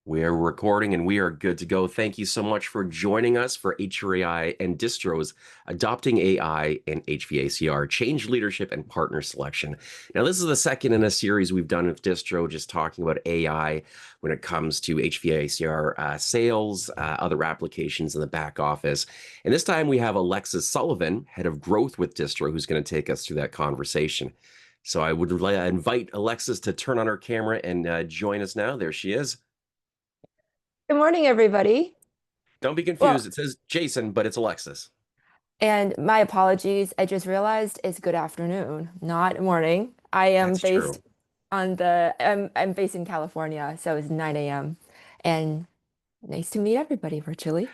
We are recording and we are good to go. Thank you so much for joining us for HRAI and Distro's Adopting AI and HVACR, Change Leadership and Partner Selection. Now, this is the second in a series we've done with Distro, just talking about AI when it comes to HVACR sales, other applications in the back office. And this time we have Alexis Sullivan, head of growth with Distro, who's going to take us through that conversation. So I would invite Alexis to turn on her camera and join us now. There she is. Good morning, everybody. Don't be Well, confused. It says Jason, but it's Alexis. and my apologies. I just realized it's good afternoon, not morning. I am That's based true. I'm based in California, so it's 9 a.m. And nice to meet everybody virtually.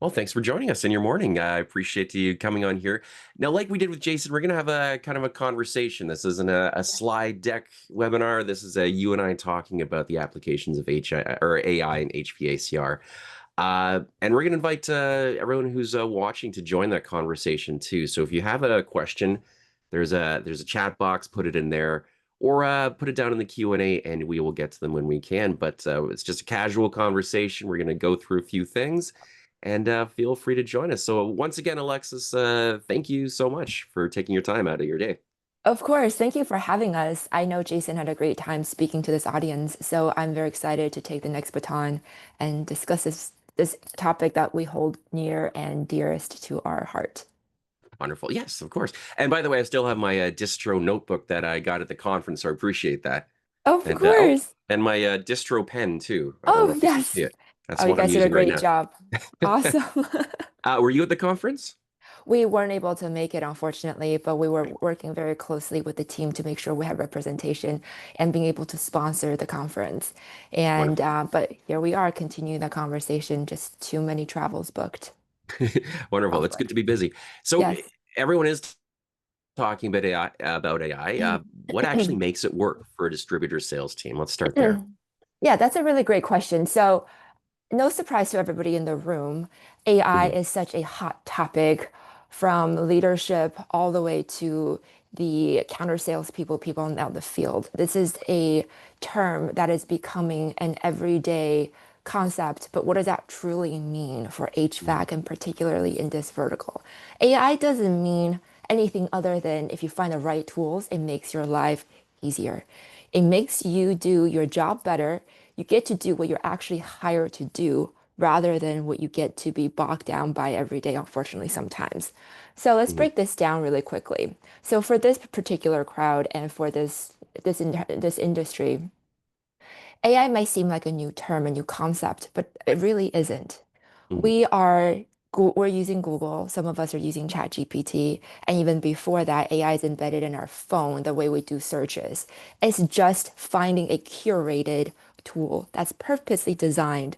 Well, thanks for joining us in your morning. I appreciate you coming on here. Now, like we did with Jason, we're going to have a kind of a conversation. This isn't a slide deck webinar. This is a you and I talking about the applications of HI or AI and HVACR. And we're going to invite everyone who's watching to join that conversation too. So if you have a question, there's a chat box. Put it in there, or put it down in the Q&A, and we will get to them when we can. But it's just a casual conversation. We're going to go through a few things, and feel free to join us. So once again, Alexis, thank you so much for taking your time out of your day. Of course, thank you for having us. I know Jason had a great time speaking to this audience, so I'm very excited to take the next baton and discuss this topic that we hold near and dearest to our heart. Wonderful. Yes, of course. And by the way, I still have my distro notebook that I got at the conference, so I appreciate that. Of And course. and my distro pen too. I don't know Oh, if you can see yes. it. That's Oh, the you one I'm guys did a using right great now. job. Awesome. Were you at the conference? We weren't able to make it, unfortunately, but we were working very closely with the team to make sure we had representation and being able to sponsor the conference. And Wonderful. but here we are continuing the conversation, just too many travels booked. Wonderful. It's Hopefully. good to be busy. So Yes. everyone is talking about AI, about AI. What actually makes it work for a distributor sales team? Let's start there. Yeah, that's a really great question. So no surprise to everybody in the room, AI Mhm. is such a hot topic from leadership all the way to the counter salespeople, people out in the field. This is a term that is becoming an everyday concept, but what does that truly mean for Mhm. HVAC and particularly in this vertical? AI doesn't mean anything other than if you find the right tools, it makes your life easier. It makes you do your job better. You get to do what you're actually hired to do rather than what you get to be bogged down by every day, unfortunately, sometimes. So let's Mhm. break this down really quickly. So for this particular crowd and for this industry, AI might seem like a new term, a new concept, but it really isn't. Mhm. We are we're using Google. Some of us are using ChatGPT, and even before that, AI is embedded in our phone, the way we do searches. It's just finding a curated tool that's purposely designed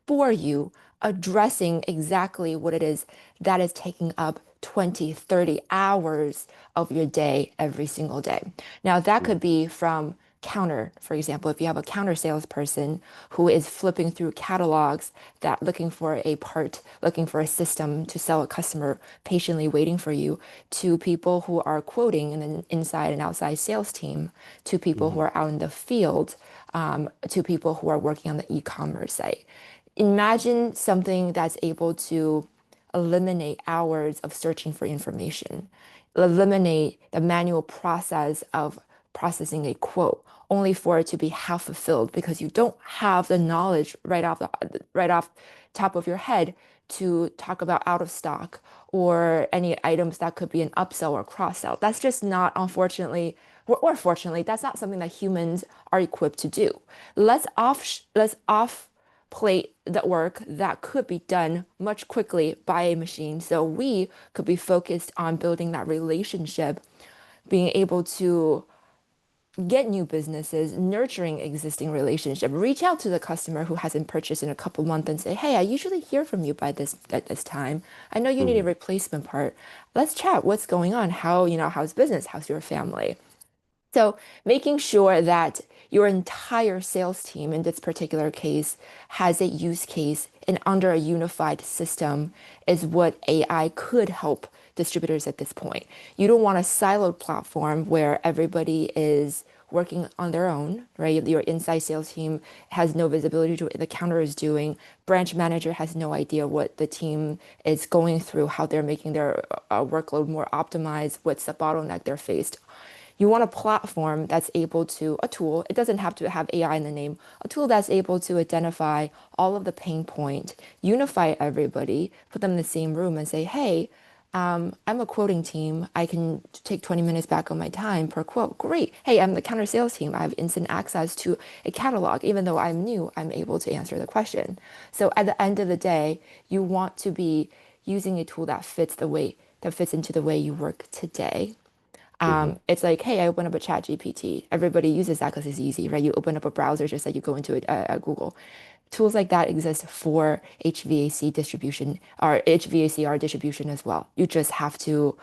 for you, addressing exactly what it is that is taking up 20, 30 hours of your day every single day. Now, that could Mhm. be from counter, for example, if you have a counter salesperson who is flipping through catalogs that looking for a part, looking for a system to sell a customer patiently waiting for you, to people who are quoting in an inside and outside sales team, to people who Mhm. are out in the field, to people who are working on the e-commerce site. Imagine something that's able to eliminate hours of searching for information, eliminate the manual process of processing a quote, only for it to be half fulfilled because you don't have the knowledge right off top of your head to talk about out of stock or any items that could be an upsell or cross sell. That's just not, unfortunately, or fortunately, that's not something that humans are equipped to do. Let's off plate the work that could be done much quickly by a machine. So we could be focused on building that relationship, being able to get new businesses, nurturing existing relationship, reach out to the customer who hasn't purchased in a couple months and say, "Hey, I usually hear from you by this at this time. I know you need a Mhm. replacement part. Let's chat. What's going on? How's business? How's your family?" So making sure that your entire sales team in this particular case has a use case and under a unified system is what AI could help distributors at this point. You don't want a siloed platform where everybody is working on their own, right? Your inside sales team has no visibility to what the counter is doing. Branch manager has no idea what the team is going through, how they're making their workload more optimized, what's the bottleneck they're faced. You want a platform that's able to, a tool, it doesn't have to have AI in the name, a tool that's able to identify all of the pain point, unify everybody, put them in the same room and say, hey, I'm a quoting team. I can take 20 minutes back on my time per quote. Great. Hey, I'm the counter sales team. I have instant access to a catalog. Even though I'm new, I'm able to answer the question. So at the end of the day, you want to be using a tool that fits into the way you work today. Hmm. It's like, hey, I open up a chat GPT. Everybody uses that because it's easy, right? You open up a browser just like you go into a Google. Tools like that exist for HVAC distribution or HVACR distribution as well. You just have to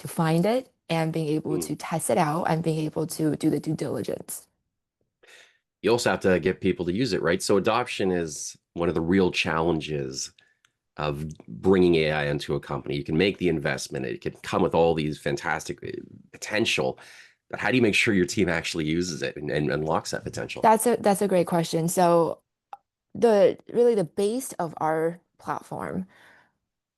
find it and being able to test it out and being able to do the due diligence. You also have to get people to use it, right? So adoption is one of the real challenges of bringing AI into a company. You can make the investment, it can come with all these fantastic potential, but how do you make sure your team actually uses it and unlocks that potential? That's a great question. So the really the base of our platform,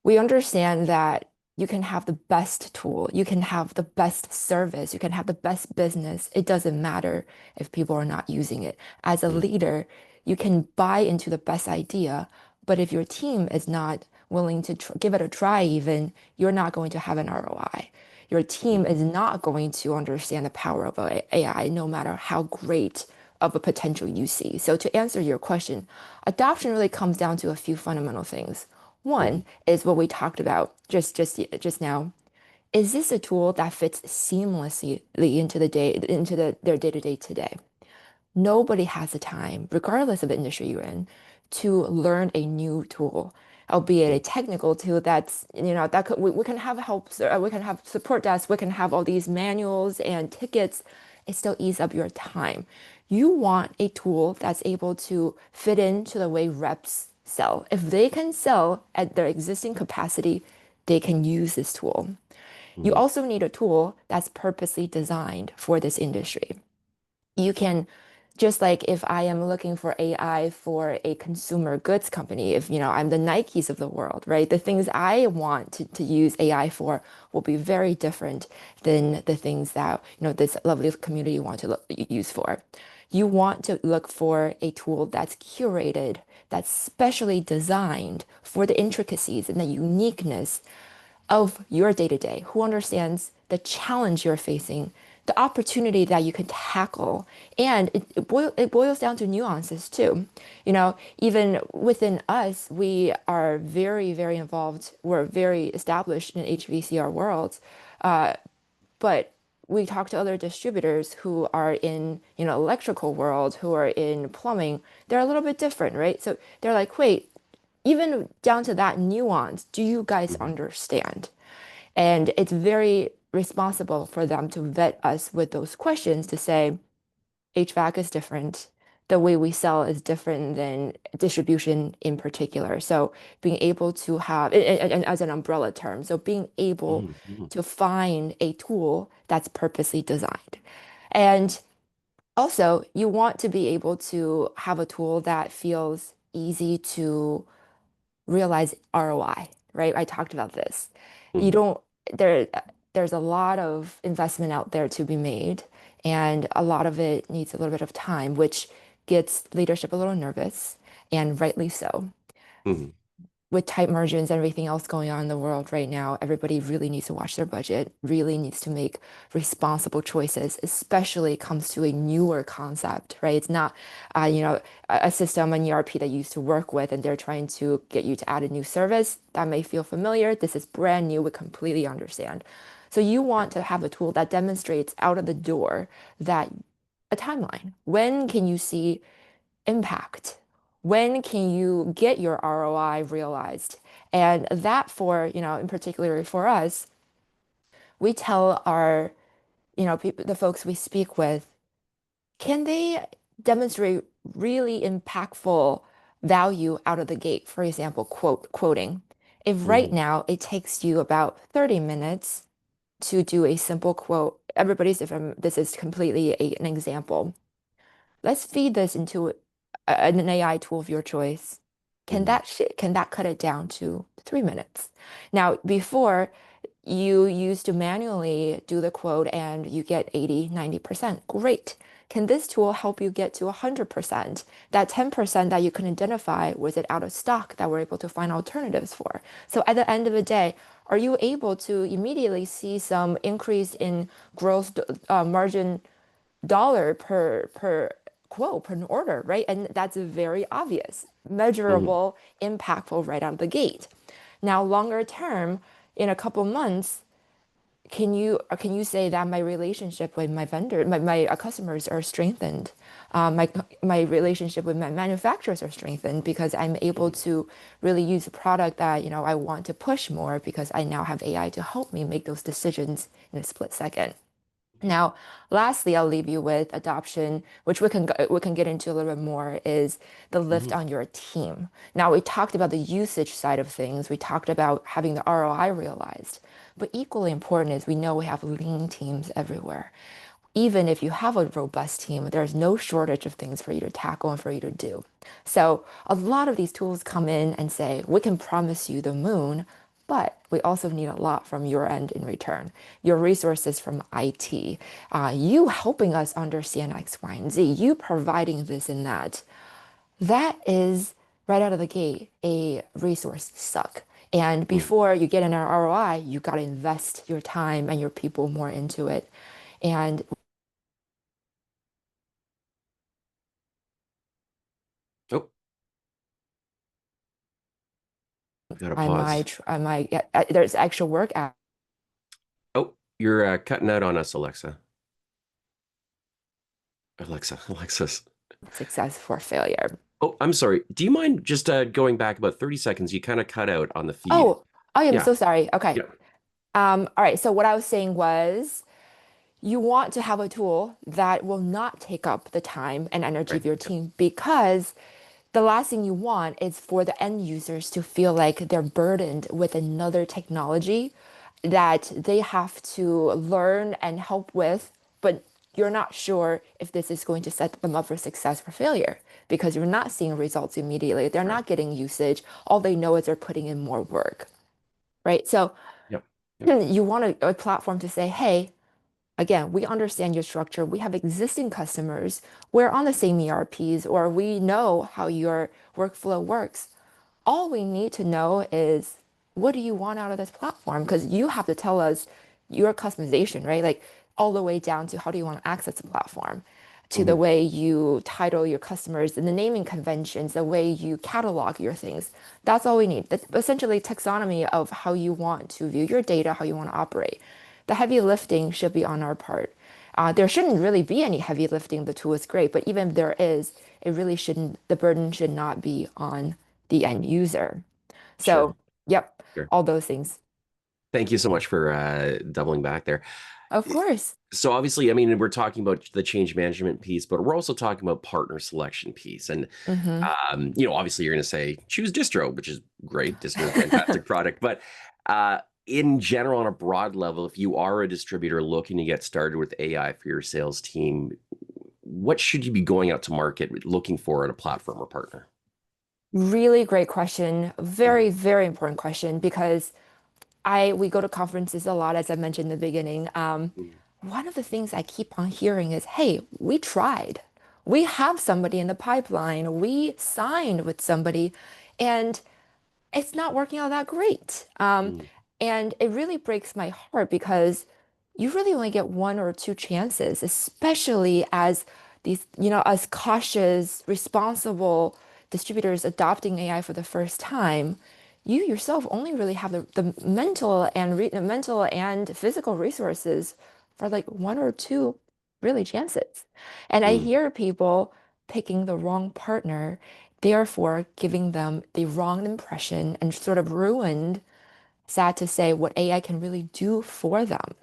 we understand that you can have the best tool, you can have the best service, you can have the best business. It doesn't matter if people are not using it. As a Mm, leader, you can buy into the best idea, but if your team is not willing to tr give it a try, even, you're not going to have an ROI. Your team mhm, is not going to understand the power of AI, no matter how great of a potential you see. So to answer your question, adoption really comes down to a few fundamental things. mhm, One is what we talked about just now. Is this a tool that fits seamlessly into their day-to-day today? Nobody has the time, regardless of the industry you're in, to learn a new tool, albeit a mhm, technical tool that's, that we can have help, we can have support desks, we can have all these manuals and tickets. It still eats up your time. You want a tool that's able to fit into the way reps sell. If they can sell at their existing capacity, they can use this tool. You mhm, also need a tool that's purposely designed for this industry. You can just like if I am looking for AI for a consumer goods company, if I'm the Nikes of the world, right? The things I want to use AI for will be very different than the things that this lovely community want to use for. You want to look for a tool that's curated, that's specially designed for the intricacies and the uniqueness of your day to day, who understands the challenge you're facing, the opportunity that you can tackle. And it boils down to nuances too. Even within us, we are very, very involved. We're very established in HVCR worlds. But we talk to other distributors who are in, electrical world, who are in plumbing. They're a little bit different, right? So they're like, wait, even down to that nuance, do you guys mhm, understand? And it's very responsible for them to vet us with those questions to say HVAC is different. The way we sell is different than distribution in particular. So being able to have, and as an umbrella term, so being able mhm, mhm, to find a tool that's purposely designed. And also, you want to be able to have a tool that feels easy to realize ROI, right? I talked about this. You mhm. don't there there's a lot of investment out there to be made, and a lot of it needs a little bit of time, which gets leadership a little nervous, and rightly so. Mhm. With tight margins and everything else going on in the world right now, everybody really needs to watch their budget, really needs to make responsible choices, especially it comes to a newer concept, right? It's not, a system, an ERP that you used to work with, and they're trying to get you to add a new service that may feel familiar. This is brand new. We completely understand. So you want to have a tool that demonstrates out of the door that a timeline. When can you see impact? When can you get your ROI realized? And that for, in particular for us, we tell our, people, the folks we speak with, can they demonstrate really impactful value out of the gate? For example, quoting. If right Mhm. now it takes you about 30 minutes to do a simple quote. Everybody's different. This is completely an example. Let's feed this into an AI tool of your choice. Mhm. Can that cut it down to 3 minutes? Now, before you used to manually do the quote and you get 80, 90%. Great. Can this tool help you get to 100%? That 10% that you can identify, was it out of stock that we're able to find alternatives for? So at the end of the day, are you able to immediately see some increase in gross margin dollar per quote, per order, right? And that's very obvious, Mhm. measurable, impactful right out of the gate. Now, longer term, in a couple months, can you say that my relationship with my vendor, my customers are strengthened? My relationship with my manufacturers are strengthened because I'm able Mhm. to really use a product that, I want to push more because I now have AI to help me make those decisions in a split second. Now, lastly, I'll leave you with adoption, which we can get into a little bit more, is the lift Mhm. on your team. Now, we talked about the usage side of things. We talked about having the ROI realized, but equally important is we know we have lean teams everywhere. Even if you have a robust team, there's no shortage of things for you to tackle and for you to do. So a lot of these tools come in and say, we can promise you the moon, but we also need a lot from your end in return. Your resources from IT, you helping us understand X, Y, and Z, you providing this and that. That is right out of the gate a resource suck. And Mhm. before you get an ROI, you got to invest your time and your people more into it. And Oh, we got a I pause. might, I might get, there's actual work at Oh, you're cutting out on us, Alexa. Alexa, Alexis. success for failure. Oh, I'm sorry. Do you mind just going back about 30 seconds? You kind of cut out on the feed. Oh, I am Yeah. so sorry. Okay. Yeah. All right. So what I was saying was you want to have a tool that will not take up the time and energy Right. of your Yep. team because the last thing you want is for the end users to feel like they're burdened with another technology that they have to learn and help with, but you're not sure if this is going to set them up for success or failure because you're not seeing results immediately. They're Right. not getting usage. All they know is they're putting in more work, right? So Yep. Yep. you want a platform to say, hey, again, we understand your structure. We have existing customers. We're on the same ERPs, or we know how your workflow works. All we need to know is what do you want out of this platform? Because you have to tell us your customization, right? Like all the way down to how do you want to access the platform, to the Mhm. way you title your customers and the naming conventions, the way you catalog your things. That's all we need. That's essentially taxonomy of how you want to view your data, how you want to operate. The heavy lifting should be on our part. There shouldn't really be any heavy lifting. The tool is great, but even if there is, it really shouldn't, the burden should not be on the end user. Sure. So, yep, Sure. all those things. Thank you so much for doubling back there. Of course. So obviously, I mean, we're talking about the change management piece, but we're also talking about partner selection piece. And Hmm. obviously you're going to say choose Distro, which is great. Distro is a fantastic product. But in general, on a broad level, if you are a distributor looking to get started with AI for your sales team, what should you be going out to market looking for in a platform or partner? Really great question. Mhm. Very, very important question because we go to conferences a lot, as I mentioned in the beginning. Mhm. One of the things I keep on hearing is, hey, we tried. We have somebody in the pipeline. We signed with somebody, and it's not working out that great. Mhm. And it really breaks my heart because you really only get one or two chances, especially as these, as cautious, responsible distributors adopting AI for the first time. You yourself only really have the mental and physical resources for like one or two really chances. And I Mhm. hear people picking the wrong partner, therefore giving them the wrong impression and sort of ruined, sad to say, what AI can really do for them.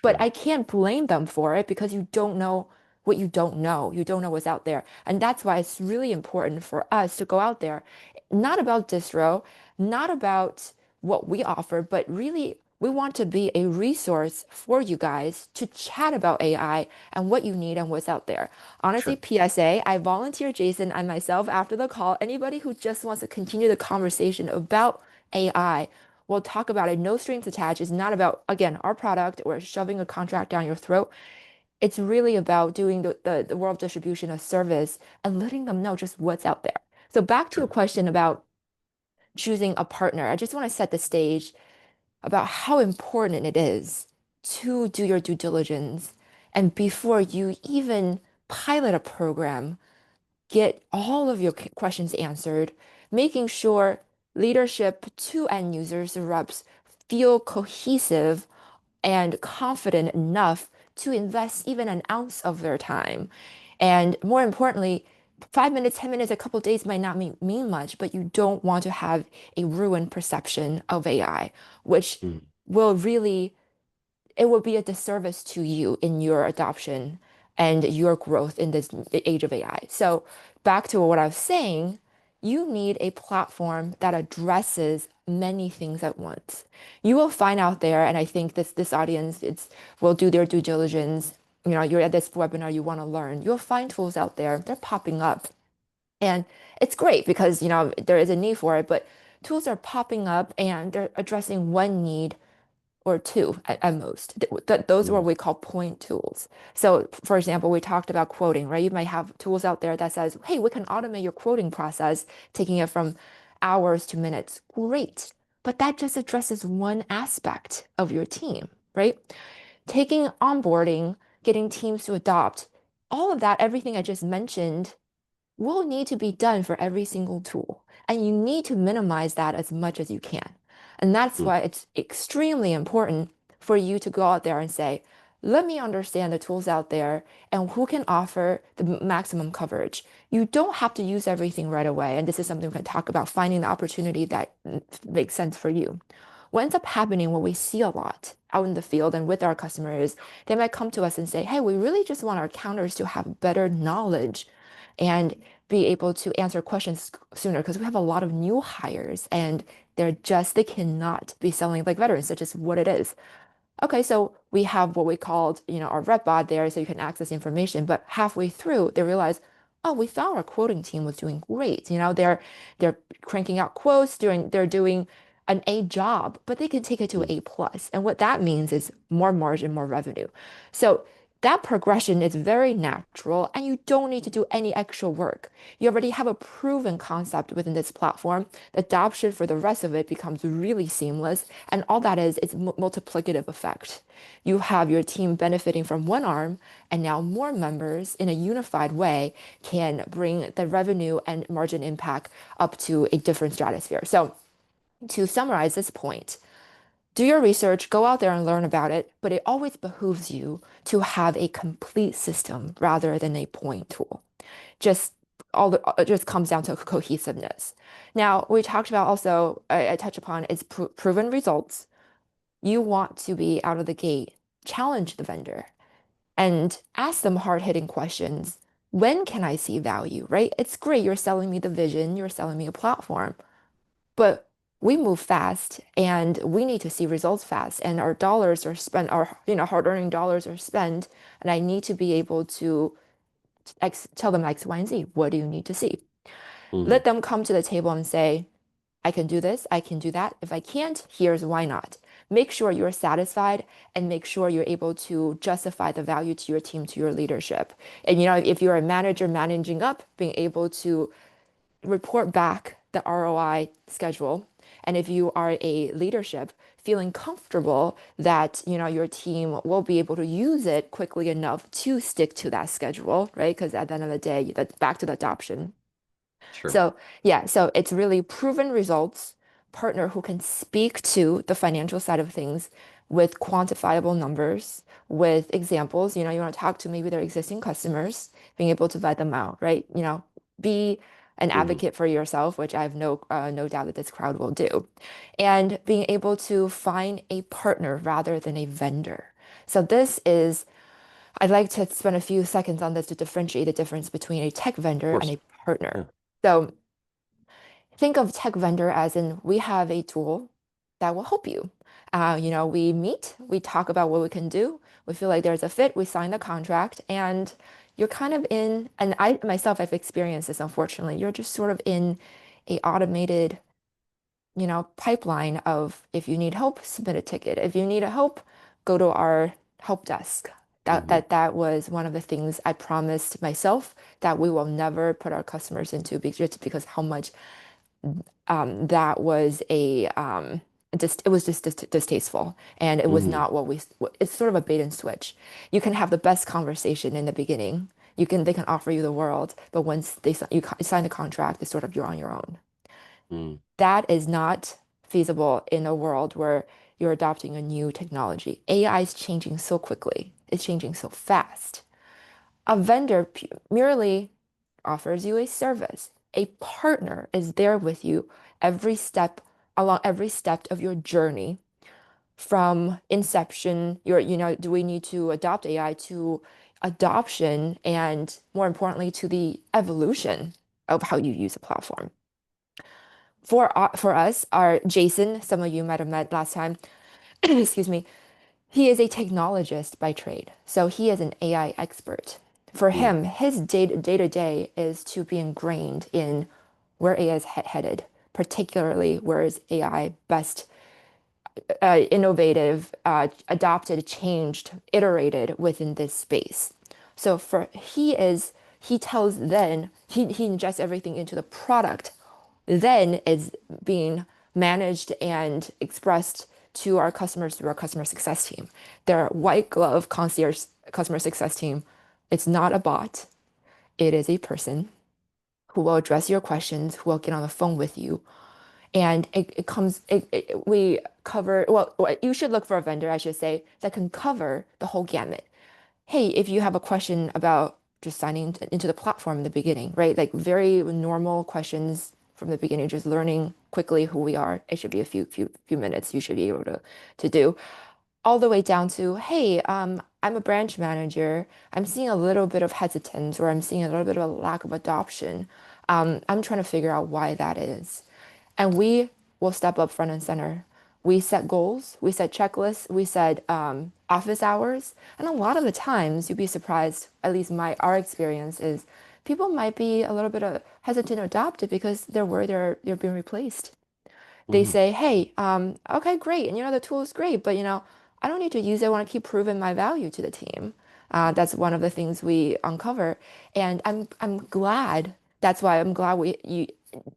But Sure. I can't blame them for it because you don't know what you don't know. You don't know what's out there. And that's why it's really important for us to go out there, not about distro, not about what we offer, but really We want to be a resource for you guys to chat about AI and what you need and what's out there. Honestly, Sure. PSA, I volunteer Jason and myself after the call. Anybody who just wants to continue the conversation about AI, we'll talk about it. No strings attached. It's not about, again, our product or shoving a contract down your throat. It's really about doing the world distribution of service and letting them know just what's out there. So back to your Sure. question about choosing a partner, I just want to set the stage about how important it is to do your due diligence and before you even pilot a program, get all of your questions answered, making sure leadership to end users, the reps, feel cohesive and confident enough to invest even an ounce of their time. And more importantly, 5 minutes, 10 minutes, a couple of days might not mean much, but you don't want to have a ruined perception of AI, which Mm. will really it would be a disservice to you in your adoption and your growth in this age of AI. So back to what I was saying, you need a platform that addresses many things at once. You will find out there, and I think this audience it's will do their due diligence. You know, you're at this webinar, you want to learn. You'll find tools out there, they're popping up. And it's great because, there is a need for it, but tools are popping up and they're addressing one need or two at most. Those are what Mm. we call point tools. So, for example, we talked about quoting, right? You might have tools out there that says, hey, we can automate your quoting process, taking it from hours to minutes. Great. But that just addresses one aspect of your team, right? Taking onboarding, getting teams to adopt, all of that, everything I just mentioned will need to be done for every single tool. And you need to minimize that as much as you can. And that's Mm. why it's extremely important for you to go out there and say, let me understand the tools out there and who can offer the maximum coverage. You don't have to use everything right away. And this is something we can talk about, finding the opportunity that makes sense for you. What ends up happening, what we see a lot out in the field and with our customers, they might come to us and say, hey, we really just want our counters to have better knowledge and be able to answer questions sooner because we have a lot of new hires and they cannot be selling like veterans. That's just what it is. Okay, so we have what we called, our rep bot there so you can access information, but halfway through they realize, oh, we thought our quoting team was doing great. They're cranking out quotes, they're doing an A job, but they can take it to Mm. A plus. And what that means is more margin, more revenue. So that progression is very natural and you don't need to do any extra work. You already have a proven concept within this platform. The adoption for the rest of it becomes really seamless. And all that is multiplicative effect. You have your team benefiting from one arm, and now more members in a unified way can bring the revenue and margin impact up to a different stratosphere. So to summarize this point, do your research, go out there and learn about it, but it always behooves you to have a complete system rather than a point tool. Just it just comes down to cohesiveness. Now, we talked about also, I touched upon is proven results. You want to be out of the gate, challenge the vendor and ask them hard-hitting questions. When can I see value, right? It's great. You're selling me the vision, you're selling me a platform, but we move fast and we need to see results fast. And our dollars are spent, our hard-earned dollars are spent, and I need to be able to tell them X, Y, and Z. What do you need to see? Mm. Let them come to the table and say, I can do this, I can do that. If I can't, here's why not. Make sure you're satisfied and make sure you're able to justify the value to your team, to your leadership. And if you're a manager managing up, being able to report back the ROI schedule. And if you are a leadership, feeling comfortable that your team will be able to use it quickly enough to stick to that schedule, right? Because at the end of the day, that's back to the adoption. Sure. So yeah, so it's really proven results, partner who can speak to the financial side of things with quantifiable numbers, with examples. You want to talk to maybe their existing customers, being able to vet them out, right? Be an Mhm. advocate for yourself, which I have no doubt that this crowd will do, and being able to find a partner rather than a vendor. So I'd like to spend a few seconds on this to differentiate the difference between a tech Of vendor and course. a partner. Yeah. So think of tech vendor as in we have a tool that will help you. We meet, we talk about what we can do. We feel like there's a fit, we sign the contract, and you're kind of in, and I myself have experienced this, unfortunately. You're just sort of in a automated, pipeline of if you need help, submit a ticket. If you need a help, go to our help desk. Hmm. That was one of the things I promised myself that we will never put our customers into just because how much that was it was just distasteful, and it was Hmm. not it's sort of a bait and switch. You can have the best conversation in the beginning. They can offer you the world, but once sign the contract, it's sort of you're on your own. Hmm. That is not feasible in a world where you're adopting a new technology. AI is changing so quickly. It's changing so fast. A vendor merely offers you a service. A partner is there with you every step every step of your journey from inception, do we need to adopt AI to adoption and more importantly to the evolution of how you use a platform. For us, our Jason, some of you might have met last time, excuse me, he is a technologist by trade. So he is an AI expert. For Hmm. him, his day to day is to be ingrained in where AI is headed, particularly where is AI best innovative, adopted, changed, iterated within this space. So he tells he ingests everything into the product, then is being managed and expressed to our customers through our customer success team. Their white glove concierge customer success team, it's not a bot, it is a person who will address your questions, who will get on the phone with you, and we cover, well, you should look for a vendor, I should say, that can cover the whole gamut. Hey, if you have a question about just signing into the platform in the beginning, right? Like very normal questions from the beginning, just learning quickly who we are. It should be a few minutes you should be able to do all the way down to, hey, I'm a branch manager. I'm seeing a little bit of hesitance or I'm seeing a little bit of a lack of adoption. I'm trying to figure out why that is. And we will step up front and center. We set goals, we set checklists, we set office hours. And a lot of the times you'd be surprised, at least our experience is people might be a little bit hesitant to adopt it because they're worried they're being replaced. They Hmm. say, hey, okay, great. And the tool is great, but I don't need to use it. I want to keep proving my value to the team. That's one of the things we uncover. And I'm glad. That's why I'm glad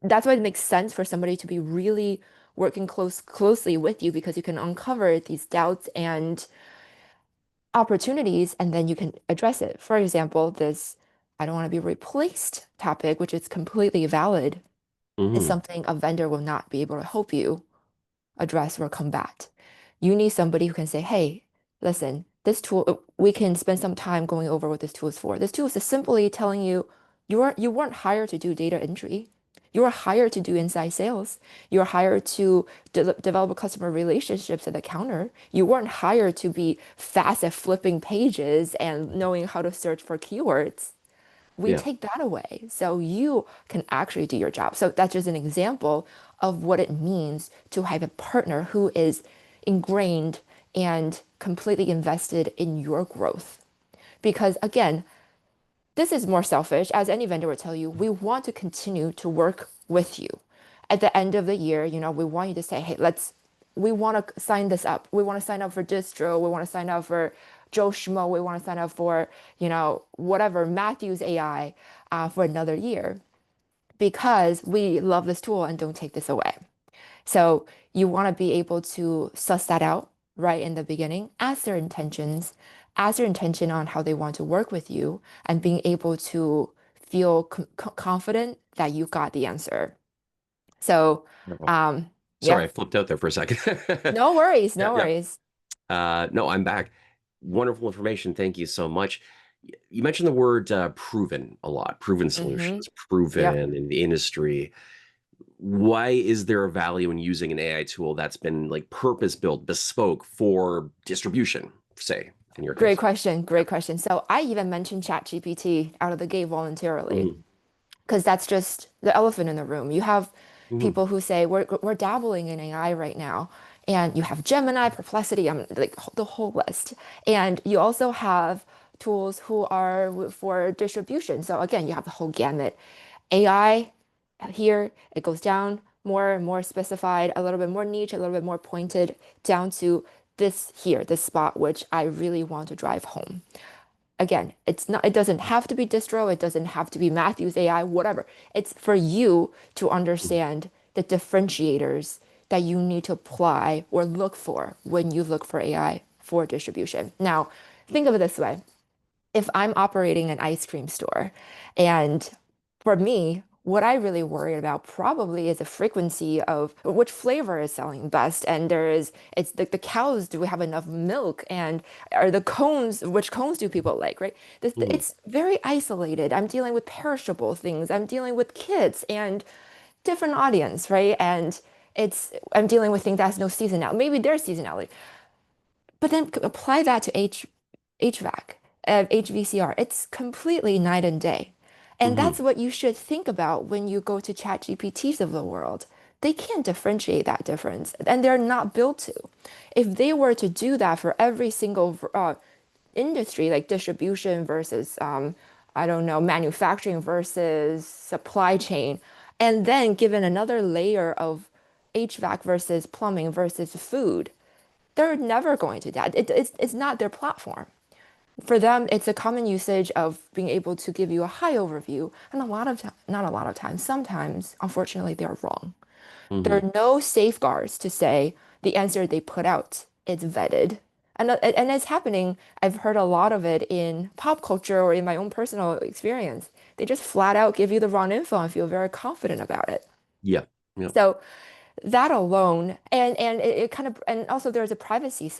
that's why it makes sense for somebody to be really working closely with you because you can uncover these doubts and opportunities and then you can address it. For example, this I don't want to be replaced topic, which is completely valid, is Hmm. something a vendor will not be able to help you address or combat. You need somebody who can say, hey, listen, this tool, we can spend some time going over what this tool is for. This tool is just simply telling you you weren't hired to do data entry. You were hired to do inside sales. You were hired to develop customer relationships at the counter. You weren't hired to be fast at flipping pages and knowing how to search for keywords. We Yeah. take that away so you can actually do your job. So that's just an example of what it means to have a partner who is ingrained and completely invested in your growth. Because again, this is more selfish, as any vendor would tell you. We want to continue to work with you. At the end of the year, we want you to say, hey, we want to sign this up. We want to sign up for Distro. We want to sign up for Joe Schmo. We want to sign up for, whatever, Matthew's AI for another year because we love this tool and don't take this away. So you want to be able to suss that out right in the beginning, ask their intention on how they want to work with you, and being able to feel confident that you got the answer. So, Oh, um, sorry, yeah, I flipped out there for a second. no worries, Yeah, no yeah. worries. No, I'm back. Wonderful information. Thank you so much. You mentioned the word proven a lot, proven Mm-hmm. solutions, Yep. proven in the industry. Why is there a value in using an AI tool that's been like purpose built, bespoke for distribution, say, in your Great case? question. Great question. So I even mentioned ChatGPT out of the gate voluntarily, Mhm. because that's just the elephant in the room. You have Mhm. people who say we're dabbling in AI right now, And you have Gemini, Perplexity, like the whole list. And you also have tools who are for distribution. So again, you have the whole gamut. AI here, it goes down more and more specified, a little bit more niche, a little bit more pointed down to this here, this spot, which I really want to drive home. Again, it doesn't have to be distro, it doesn't have to be Matthew's AI, whatever. It's for you to Mhm. understand the differentiators that you need to apply or look for when you look for AI for distribution. Now, think of it this way. If I'm operating an ice cream store, and for me, what I really worry about probably is the frequency of which flavor is selling best. And it's the cows, do we have enough milk? And are the cones, which cones do people like, right? Mhm. It's very isolated. I'm dealing with perishable things. I'm dealing with kids and different audience, right? And I'm dealing with things that has no seasonality. Maybe there's seasonality. But then apply that to HVAC, HVCR. It's completely night and day. And Mhm. that's what you should think about when you go to chat GPTs of the world. They can't differentiate that difference, and they're not built to. If they were to do that for every single industry, like distribution versus, I don't know, manufacturing versus supply chain, and then given another layer of HVAC versus plumbing versus food, they're never going to that. It's not their platform. For them, it's a common usage of being able to give you a high overview. And not a lot of times, sometimes, unfortunately, they're wrong. There Mhm. are no safeguards to say the answer they put out is vetted. And it's happening. I've heard a lot of it in pop culture or in my own personal experience. They just flat out give you the wrong info and feel very confident about it. Yeah. Yeah. So that alone, and it kind of, and also there's a privacy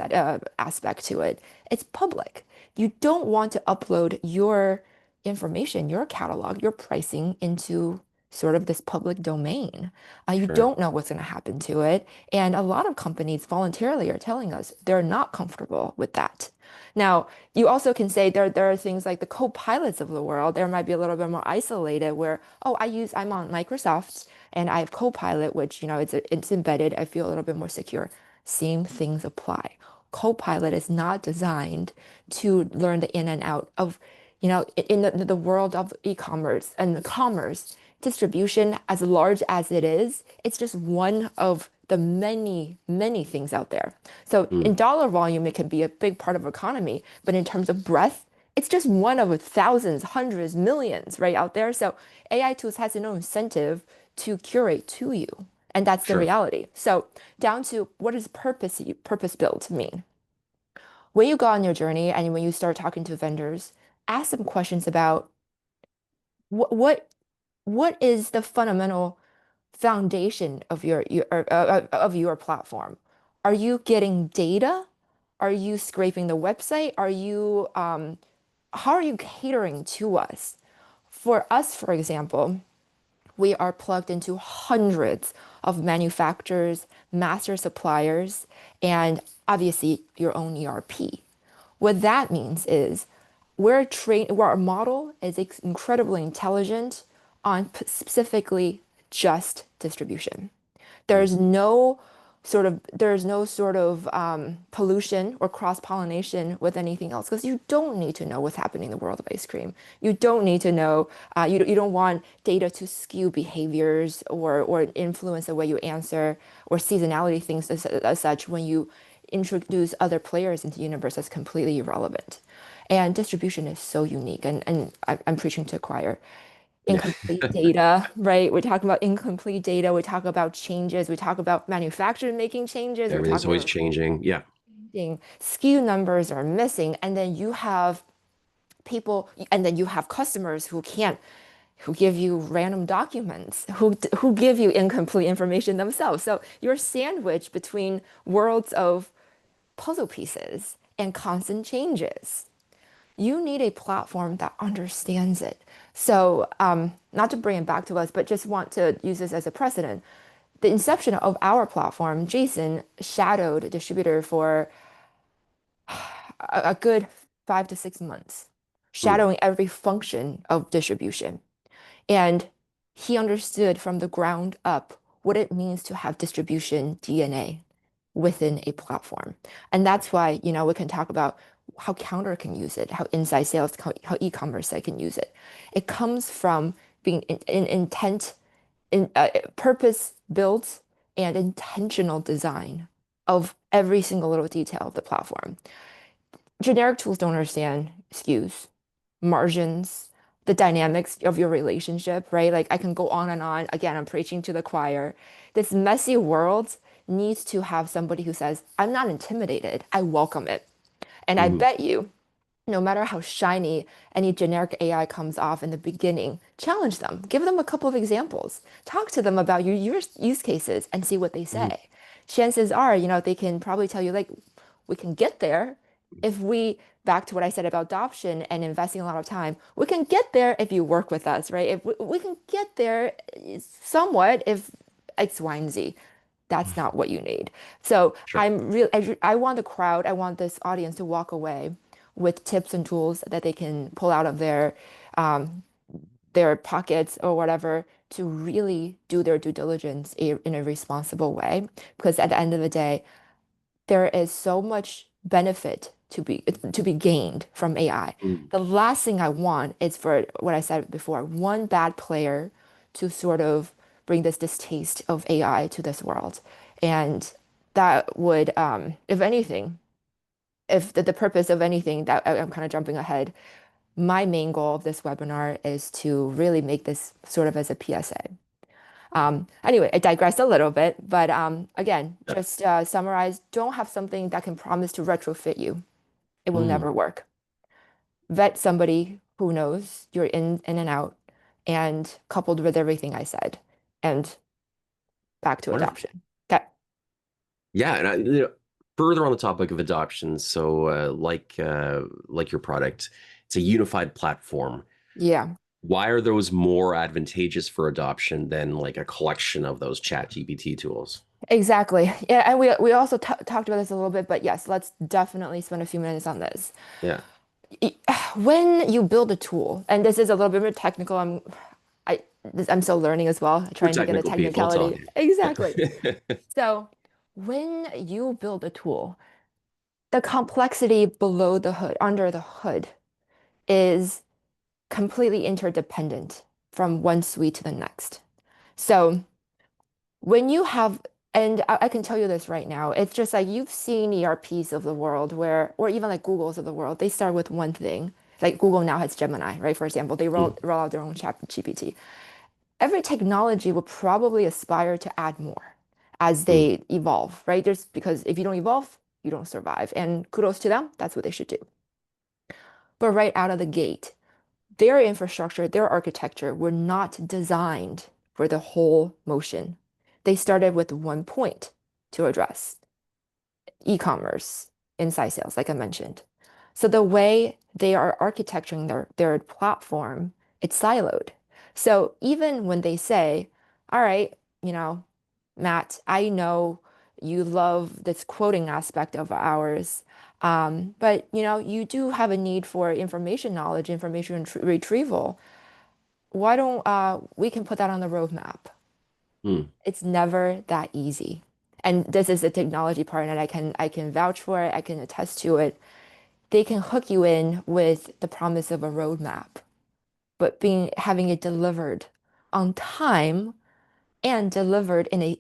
aspect to it. It's public. You don't want to upload your information, your catalog, your pricing into sort of this public domain. You Sure. don't know what's going to happen to it. And a lot of companies voluntarily are telling us they're not comfortable with that. Now, you also can say there are things like the co-pilots of the world. There might be a little bit more isolated where, oh, I'm on Microsoft and I have Copilot, which, it's embedded. I feel a little bit more secure. Same things apply. Copilot is not designed to learn the in and out of, in the world of e-commerce and commerce distribution, as large as it is, it's just one of the many, many things out there. So in Mm. dollar volume, it can be a big part of economy, but in terms of breadth, it's just one of thousands, hundreds, millions, right out there. So AI tools has no incentive to curate to you. And that's the Sure. reality. So down to what does purpose built mean? When you go on your journey and when you start talking to vendors, ask them questions about what what what is the fundamental foundation of your platform? Are you getting data? Are you scraping the website? How are you catering to us? For us, for example, we are plugged into hundreds of manufacturers, master suppliers, and obviously your own ERP. What that means is where our model is incredibly intelligent on specifically just distribution. Mm. There's no sort of pollution or cross-pollination with anything else because you don't need to know what's happening in the world of ice cream. You don't need to know. You don't want data to skew behaviors or influence the way you answer or seasonality things as such when you introduce other players into the universe that's completely irrelevant. And distribution is so unique, and I'm preaching to choir Yeah. incomplete data, right? We're talking about incomplete data. We talk about changes. We talk about manufacturers making changes. We're Everything's talking always about changing. Yeah. SKU numbers are missing. And then you have people, and then you have customers who give you random documents, who give you incomplete information themselves. So you're sandwiched between worlds of puzzle pieces and constant changes. You need a platform that understands it. So, not to bring it back to us, but just want to use this as a precedent. The inception of our platform, Jason shadowed a distributor for a good 5 to 6 months, Mm. shadowing every function of distribution. And he understood from the ground up what it means to have distribution DNA. within a platform. And that's why, we can talk about how Counter can use it, how inside sales, how e-commerce site can use it. It comes from being in intent, in purpose built and intentional design of every single little detail of the platform. Generic tools don't understand SKUs, margins, the dynamics of your relationship, right? Like I can go on and on. Again, I'm preaching to the choir. This messy world needs to have somebody who says, I'm not intimidated. I welcome it. And I Hmm. bet you, no matter how shiny any generic AI comes off in the beginning, challenge them, give them a couple of examples, talk to them about your use cases and see what they Hmm. say. Chances are, they can probably tell you, like, we can get there if we, back to what I said about adoption and investing a lot of time, we can get there if you work with us, right? If we can get there somewhat if X, Y, and Z. That's not what you need. So Sure. I want the crowd, I want this audience to walk away with tips and tools that they can pull out of um, their pockets or whatever to really do their due diligence in a responsible way. Because at the end of the day, there is so much benefit to be gained from AI. Mm. The last thing I want is for what I said before, one bad player to sort of bring this distaste of AI to this world. And that would, if anything, if the purpose of anything that I'm kind of jumping ahead, my main goal of this webinar is to really make this sort of as a PSA. Anyway, I digressed a little bit, but again, Yeah. just summarize, don't have something that can promise to retrofit you. It will Mm. never work. Vet somebody who knows you're in and out, and coupled with everything I said, and back to Wonderful. adoption. Okay. Yeah, and further on the topic of adoption, so like your product, it's a unified platform. Yeah, Why are those more advantageous for adoption than like a collection of those chat GPT tools? exactly. Yeah, and we also talked about this a little bit, but yes, let's definitely spend a few minutes on this. Yeah, When you build a tool, and this is a little bit more technical, I I'm still learning as well, we're trying to get a technical people. It's all technicality. good. Exactly. Yeah. So when you build a tool, the complexity below the hood, under the hood, is completely interdependent from one suite to the next. So when you have, and I can tell you this right now, it's just like you've seen ERPs of the world where, or even like Google's of the world, they start with one thing. Like Google now has Gemini, right? For example, they Mm, roll out their own chat GPT. Every technology will probably aspire to add more as mm, they evolve, right? There's because if you don't evolve, you don't survive. And kudos to them, that's what they should do. But right out of the gate, their infrastructure, their architecture were not designed for the whole motion. They started with one point to address e-commerce, inside sales, like I mentioned. So the way they are architecturing their platform, it's siloed. So even when they say, all right, Matt, I know you love this quoting aspect of ours, but you do have a need for information knowledge, information retrieval. Why don't we can put that on the roadmap? mm. It's never that easy. And this is the technology part, and I can vouch for it, I can attest to it. They can hook you in with the promise of a roadmap, but having it delivered on time and delivered in a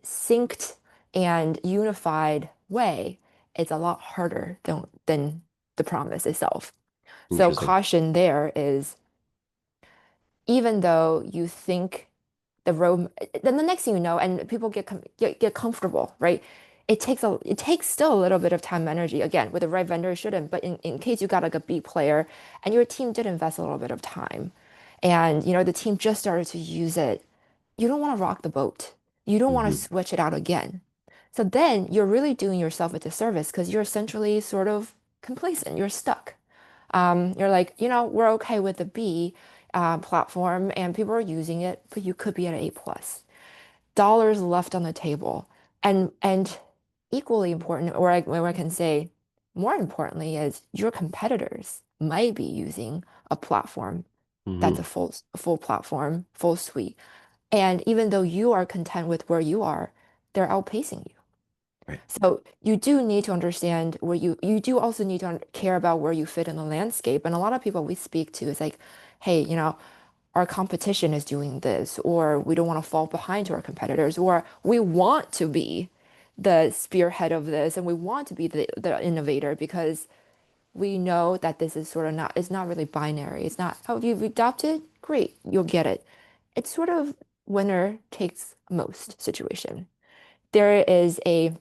synced and unified way is a lot harder than the promise itself. So Interesting. caution there is even though you think the road, then the next thing you know, and people get comfortable, right? It takes still a little bit of time and energy. Again, with the right vendor, it shouldn't. But in case you got like a B player and your team did invest a little bit of time and the team just started to use it, you don't want to rock the boat. You don't want to Hmm. switch it out again. So then you're really doing yourself a disservice because you're essentially sort of complacent. You're stuck. You're like, we're okay with the B platform and people are using it, but you could be at an A plus. Dollars left on the table. And equally important, or I can say more importantly, is your competitors might be using a platform that's Hmm. a full platform, full suite. And even though you are content with where you are, they're outpacing you. Right. So you do need to understand where you do also need to care about where you fit in the landscape. And a lot of people we speak to is like, hey, our competition is doing this, or we don't want to fall behind to our competitors, or we want to be the spearhead of this and we want to be the innovator because we know that this is sort of not, it's not really binary. It's not, oh, you've adopted, great, you'll get it. It's sort of winner takes most situation. There is a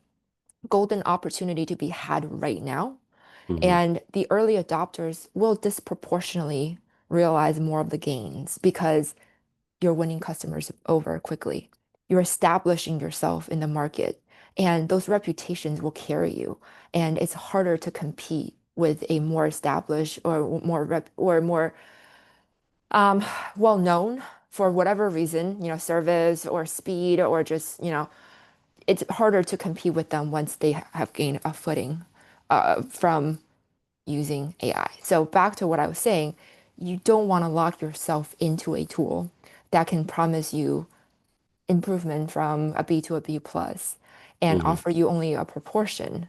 golden opportunity to be had right now, Hmm. and the early adopters will disproportionately realize more of the gains because you're winning customers over quickly. You're establishing yourself in the market, and those reputations will carry you. And it's harder to compete with a more established or more rep or more um, well known for whatever reason, service or speed or just, it's harder to compete with them once they have gained a footing from using AI. So back to what I was saying, you don't want to lock yourself into a tool that can promise you improvement from a B to a B plus and Hmm. offer you only a proportion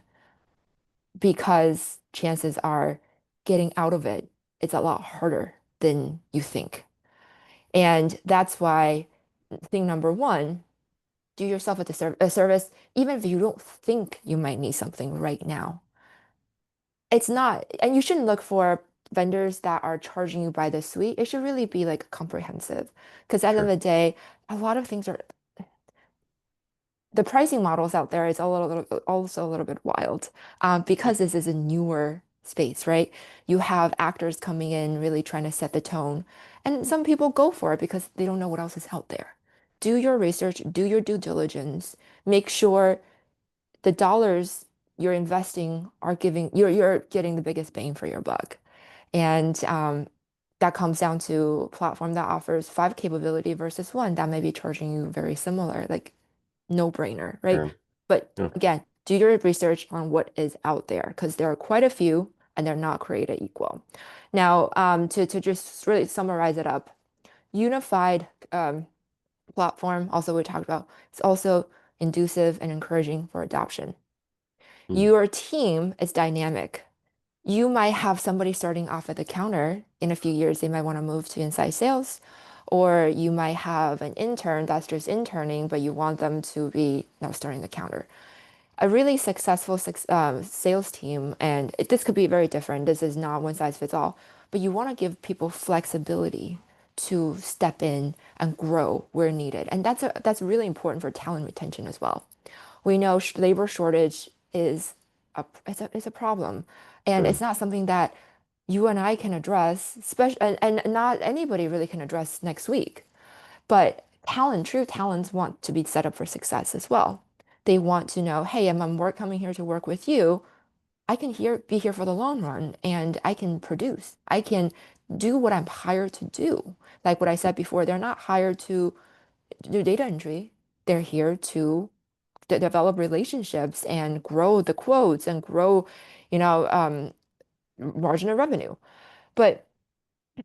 because chances are getting out of it, it's a lot harder than you think. And that's why thing number one, do yourself a service, even if you don't think you might need something right now. It's not, and you shouldn't look for vendors that are charging you by the suite. It should really be like comprehensive. Because at the end Sure. of the day, a lot of things are the pricing models out there is also a little bit wild because this is a newer space, right? You have actors coming in really trying to set the tone, and some people go for it because they don't know what else is out there. Do your research, do your due diligence, make sure the dollars you're investing are giving you're getting the biggest bang for your buck. And that comes down to a platform that offers five capability versus one that may be charging you very similar. Like no brainer, right? Sure. But Yeah. again, do your research on what is out there because there are quite a few and they're not created equal. Now, to just really summarize it up, unified platform, also we talked about, it's also inducive and encouraging for adoption. Mm. Your team is dynamic. You might have somebody starting off at the counter. In a few years, they might want to move to inside sales. Or you might have an intern that's just interning, but you want them to be now starting the counter. A really successful sales team, and this could be very different. This is not one size fits all, but you want to give people flexibility to step in and grow where needed. And that's really important for talent retention as well. We know labor shortage is it's a problem, and it's Sure. not something that you and I can address, especially and not anybody really can address next week. But true talents want to be set up for success as well. They want to know, hey, coming here to work with you. I can be here for the long run, and I can produce. I can do what I'm hired to do. Like what I said before, they're not hired to do data entry. They're here to develop relationships and grow the quotes and grow, you know, um, margin of revenue. But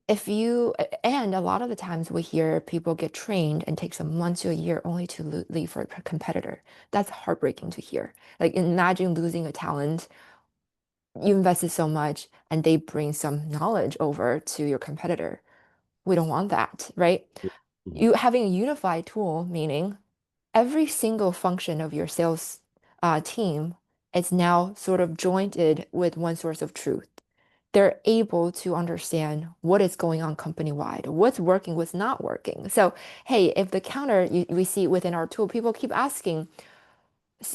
if you, and a lot of the times we hear people get trained and take some months to a year only to leave for a competitor. That's heartbreaking to hear. Like imagine losing a talent, you invested so much and they bring some knowledge over to your competitor. We don't want that, right? Mhm. You having a unified tool, meaning every single function of your sales team is now sort of jointed with one source of truth. They're able to understand what is going on company-wide, what's working, what's not working. So, hey, if the counter we see within our tool, people keep asking,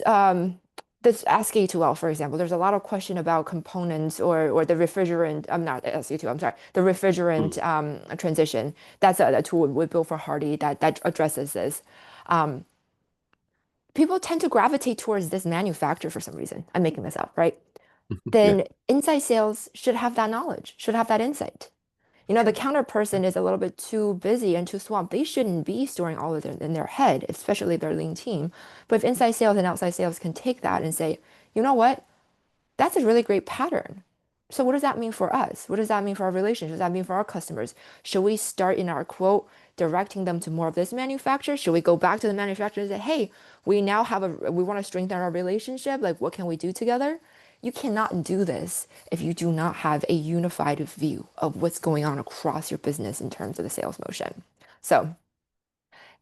um, this Ask A2L, for example, there's a lot of question about components or the refrigerant. I'm not SE2, I'm sorry, the refrigerant Mm. transition. That's a tool we built for Hardy that addresses this. Um, People tend to gravitate towards this manufacturer for some reason. I'm making this up, right? Yeah. Then inside sales should have that knowledge, should have that insight. The Sure. counter person is a little bit too busy and too swamped. They shouldn't be storing all of it in their head, especially their lean team. But if inside sales and outside sales can take that and say, you know what? That's a really great pattern. So what does that mean for us? What does that mean for our relationship? What does that mean for our customers? Should we start in our quote directing them to more of this manufacturer? Should we go back to the manufacturer and say, hey, we now have we want to strengthen our relationship. Like, what can we do together? You cannot do this if you do not have a unified view of what's going on across your business in terms of the sales motion. So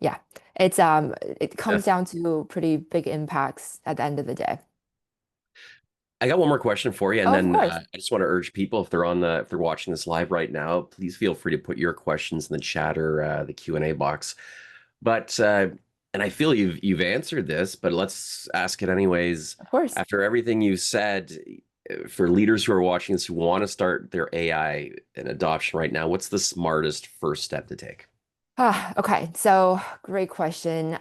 yeah, it Yeah. comes down to pretty big impacts at the end of the day. I got one more question for you, and Oh, of then course. I just want to urge people if they're watching this live right now, please feel free to put your questions in the chat or the Q&A box. But and I feel you've answered this, but let's ask it anyways. Of course. After everything you said, for leaders who are watching this who want to start their AI and adoption right now, what's the smartest first step to take? Okay, so great question.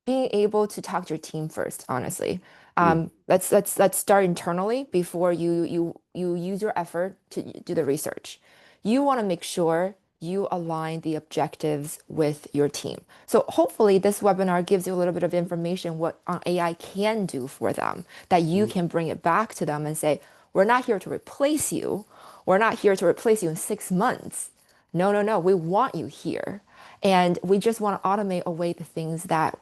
Being able to talk to your team first, honestly. Mm, Let's start internally before you use your effort to do the research. You want to make sure you align the objectives with your team. So hopefully this webinar gives you a little bit of information what AI can do for them, that you mm, can bring it back to them and say, we're not here to replace you. We're not here to replace you in 6 months. No, no, no. We want you here. And we just want to automate away the things that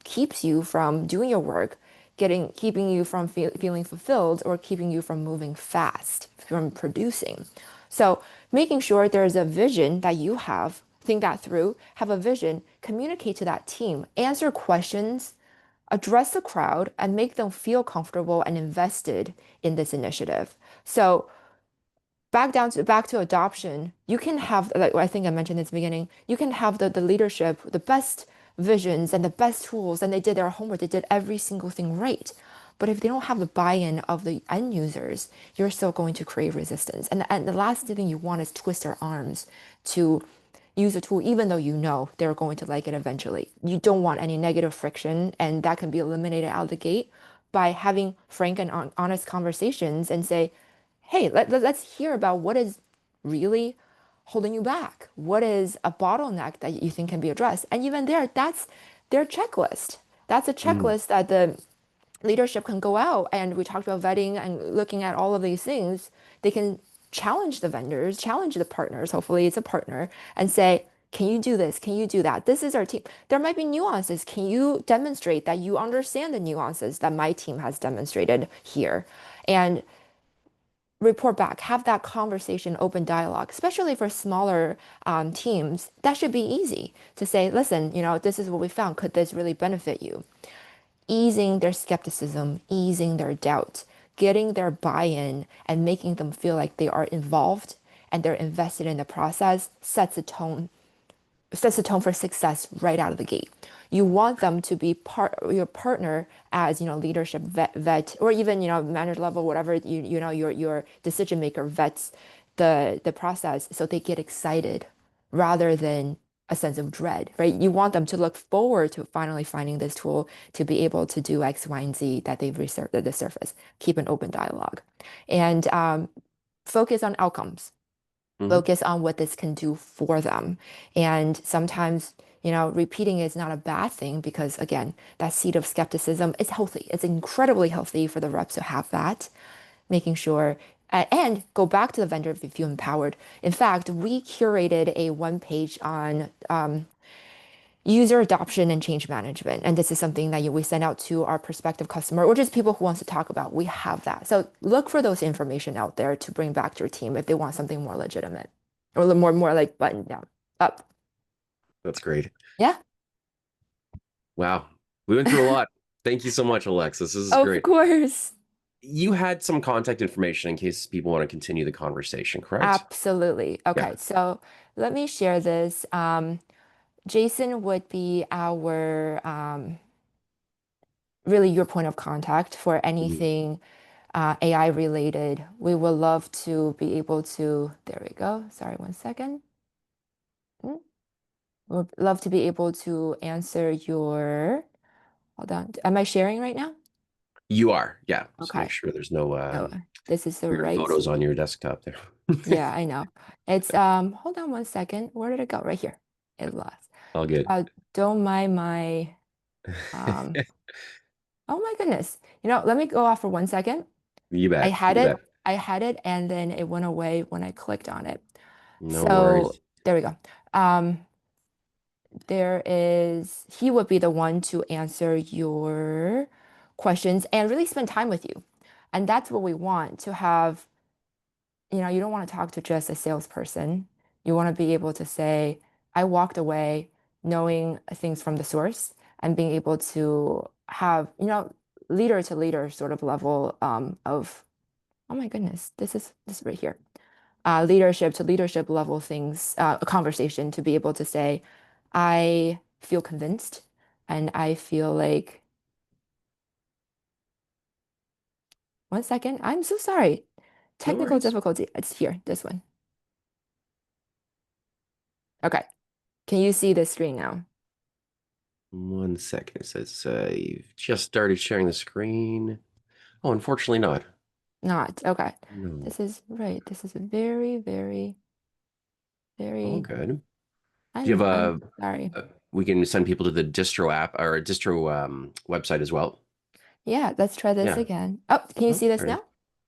keeps you from doing your work, keeping you from feeling fulfilled or keeping you from moving fast, from producing. So making sure there's a vision that you have, think that through, have a vision, communicate to that team, answer questions, address the crowd, and make them feel comfortable and invested in this initiative. So back to adoption, you can have, like I think I mentioned in the beginning, you can have the leadership, the best visions and the best tools, and they did their homework, they did every single thing right. But if they don't have the buy-in of the end users, you're still going to create resistance. And the last thing you want is twist their arms to use a tool, even though you know they're going to like it eventually. You don't want any negative friction, and that can be eliminated out of the gate by having frank and honest conversations and say, hey, let's hear about what is really holding you back. What is a bottleneck that you think can be addressed? And even there, that's their checklist. That's a mm, checklist that the leadership can go out, and we talked about vetting and looking at all of these things. They can challenge the vendors, challenge the partners. Hopefully, it's a partner and say, can you do this? Can you do that? This is our team. There might be nuances. Can you demonstrate that you understand the nuances that my team has demonstrated here? And report back, have that conversation, open dialogue, especially for smaller teams. That should be easy to say, listen, this is what we found. Could this really benefit you? Easing their skepticism, easing their doubt, getting their buy-in and making them feel like they are involved and they're invested in the process sets the tone for success right out of the gate. You want them to be your partner as leadership vet or even manager level, whatever your decision maker vets the process so they get excited rather than a sense of dread, right? You want them to look forward to finally finding this tool to be able to do X, Y, and Z that they've researched at the surface. Keep an open dialogue and focus on outcomes, mhm. focus on what this can do for them. And sometimes, repeating is not a bad thing because, again, that seed of skepticism is healthy. It's incredibly healthy for the reps to have that, making sure. And go back to the vendor if you feel empowered. In fact, we curated a one page on user adoption and change management. And this is something that we send out to our prospective customer or just people who wants to talk about. We have that. So look for those information out there to bring back to your team if they want something more legitimate or a little more like button down up. That's great. Yeah, Wow. We went through a lot. Thank you so much, Alexis. This is of great. course. You had some contact information in case people want to continue the conversation, correct? Absolutely. Yeah. Okay, so let me share this. Jason would be our really your point of contact for Mhm. anything AI related. We would love to be able to, there we go. Sorry, one second. Mm. Would love to be able to answer your, hold on. Am I sharing right now? You are. Yeah. Just make Okay. sure there's no No, this is the weird right. photos on your desktop there. Yeah, I know. It's hold on one second. Where did it go? Right here. It lost. All good. Don't mind my um oh my goodness. Let me go off for one second. You I bet. had You it bet. I had it and then it went away when I clicked on it. No So worries. there we go. He would be the one to answer your questions and really spend time with you. And that's what we want to have. You don't want to talk to just a salesperson. You want to be able to say, I walked away knowing things from the source and being able to have, leader to leader sort of level of, oh my goodness, this is right here. Leadership to leadership level things, a conversation to be able to say, I feel convinced and I feel like, one second, I'm so sorry. No Technical worries. difficulty. It's here, this one. Okay. Can you see the screen now? 1 second. It says you've just started sharing the screen. Oh, unfortunately not. Not. Okay. No. This is right. This is very, very, All very, good. Do you I'm have sorry. we can send people to the distro app or a distro website as well? Yeah, let's try this Yeah. again. Oh, can you Oh, see this there it is. now?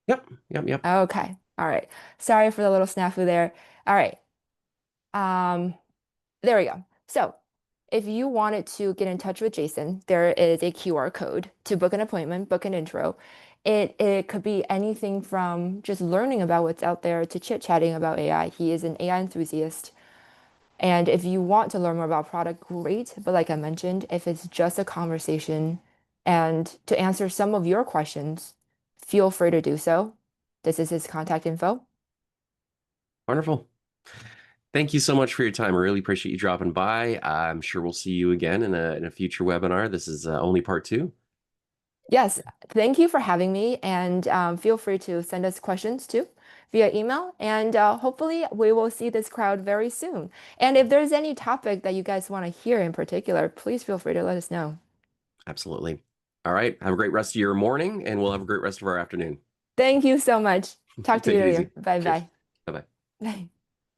Yep. Yep. Yep. Okay. All right. Sorry for the little snafu there. All right. Um, there we go. So if you wanted to get in touch with Jason, there is a QR code to book an appointment, book an intro. It could be anything from just learning about what's out there to chit-chatting about AI. He is an AI enthusiast. And if you want to learn more about product, great. But like I mentioned, if it's just a conversation and to answer some of your questions, feel free to do so. This is his contact info. Wonderful. Thank you so much for your time. I really appreciate you dropping by. I'm sure we'll see you again in a future webinar. This is only part two. Yes, thank you for having me. And feel free to send us questions too via email. And hopefully, we will see this crowd very soon. And if there's any topic that you guys want to hear in particular, please feel free to let us know. Absolutely. All right. Have a great rest of your morning, and we'll have a great rest of our afternoon. Thank you so much. Talk to Take you it later. easy. Bye Cheers. bye. Bye bye. Bye.